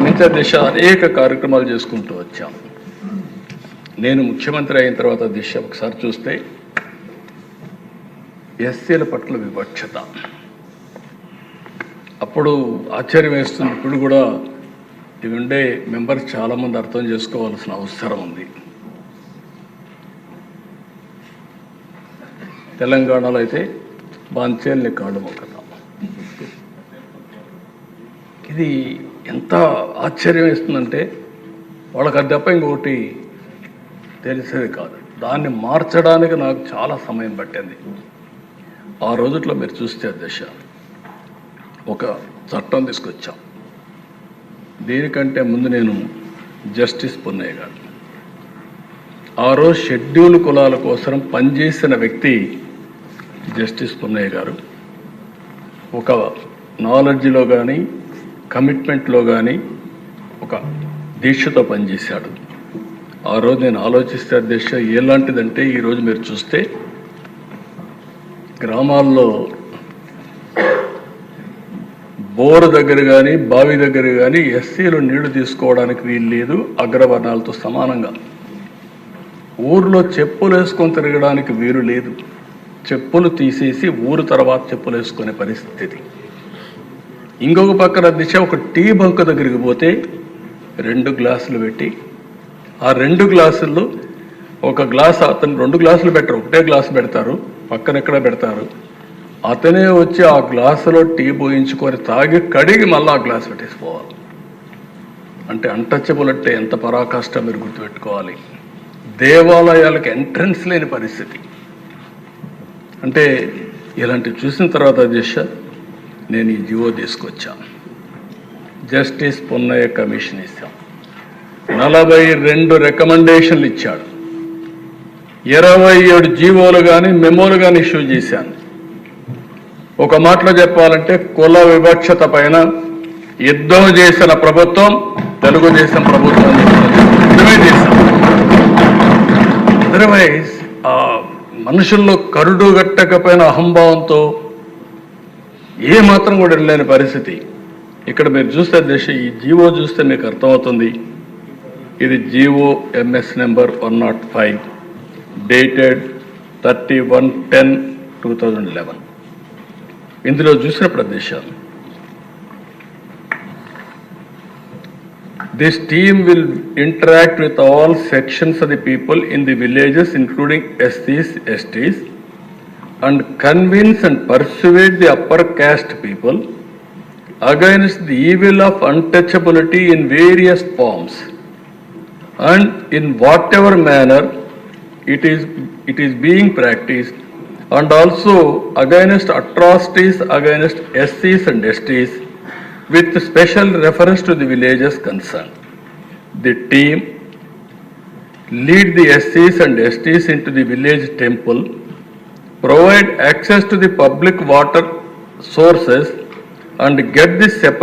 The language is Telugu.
నుంచి దిశ అనేక కార్యక్రమాలు చేసుకుంటూ వచ్చాం. నేను ముఖ్యమంత్రి అయిన తర్వాత దిశ ఒకసారి చూస్తే ఎస్సీల పట్ల వివక్షత అప్పుడు ఆశ్చర్యం వేస్తుంది. ఇప్పుడు కూడా ఇవి ఉండే మెంబర్స్ చాలామంది అర్థం చేసుకోవాల్సిన అవసరం ఉంది. తెలంగాణలో అయితే బాంచేల్ని కాళ్ళు మొక్కతాం. ఇది ఎంత ఆశ్చర్యం వేస్తుందంటే వాళ్ళకి అది తప్ప ఇంకొకటి తెలిసేది కాదు. దాన్ని మార్చడానికి నాకు చాలా సమయం పట్టింది. ఆ రోజుల్లో మీరు చూస్తే దశ ఒక చట్టం తీసుకొచ్చాం. దీనికంటే ముందు నేను జస్టిస్ పున్నయ్య గారు ఆ రోజు షెడ్యూల్ కులాల కోసం పనిచేసిన వ్యక్తి జస్టిస్ పున్నయ్య గారు. ఒక నాలెడ్జ్లో కానీ కమిట్మెంట్లో కానీ ఒక దీక్షతో పనిచేశాడు. ఆ రోజు నేను ఆలోచిస్తే దీక్ష ఎలాంటిదంటే ఈరోజు మీరు చూస్తే గ్రామాల్లో బోరు దగ్గర కానీ బావి దగ్గర కానీ ఎస్సీలు నీళ్లు తీసుకోవడానికి వీలు లేదు. అగ్రవర్ణాలతో సమానంగా ఊర్లో చెప్పులు వేసుకొని తిరగడానికి వీలు లేదు. చెప్పులు తీసేసి ఊరు తర్వాత చెప్పులు వేసుకునే పరిస్థితి. ఇంకొక పక్కన దిశ ఒక టీ బంక్ దగ్గరికి పోతే 2 గ్లాసులు పెట్టి ఆ 2 గ్లాసుల్లో ఒక గ్లాస్ అతను 2 గ్లాసులు పెట్టరు, ఒకటే గ్లాసు పెడతారు, పక్కన ఎక్కడ పెడతారు. అతనే వచ్చి ఆ గ్లాసులో టీ పోయించుకొని తాగి కడిగి మళ్ళీ ఆ గ్లాస్ పెట్టేసిపోవాలి. అంటే అన్టచబుల్ అంటే ఎంత పరాకాష్ట మీరు గుర్తుపెట్టుకోవాలి. దేవాలయాలకు ఎంట్రన్స్ లేని పరిస్థితి. అంటే ఇలాంటివి చూసిన తర్వాత దిశ నేను ఈ జీవో తీసుకొచ్చాను. జస్టిస్ పున్నయ్య కమిషన్ ఇస్తాం. 42 రికమెండేషన్లు ఇచ్చాడు. 27 జీవోలు కానీ మెమోలు కానీ ఇష్యూ చేశాను. ఒక మాటలో చెప్పాలంటే కుల వివక్షత పైన యుద్ధం చేసిన ప్రభుత్వం తెలుగుదేశం ప్రభుత్వం చేశాం. అదర్వైజ్ మనుషుల్లో కరుడు గట్టకపోయిన అహంభావంతో ఏ మాత్రం కూడా వెళ్ళలేని పరిస్థితి. ఇక్కడ మీరు చూస్తే దేశ ఈ జీవో చూస్తే మీకు అర్థమవుతుంది. ఇది జీవో ఎంఎస్ నెంబర్ 105 డేటెడ్ 31/10/2011. ఇందులో చూసిన ప్రదేశాలు This team will interact with all sections of the people in the villages, including SCs, STs, and convince and persuade the upper caste people against the evil of untouchability in various forms and in whatever manner it is being practiced, and also against atrocities against SCs and STs with special reference to the villages concerned. The team lead the SCs and STs into the village temple, provide access to the public water sources, and get the separate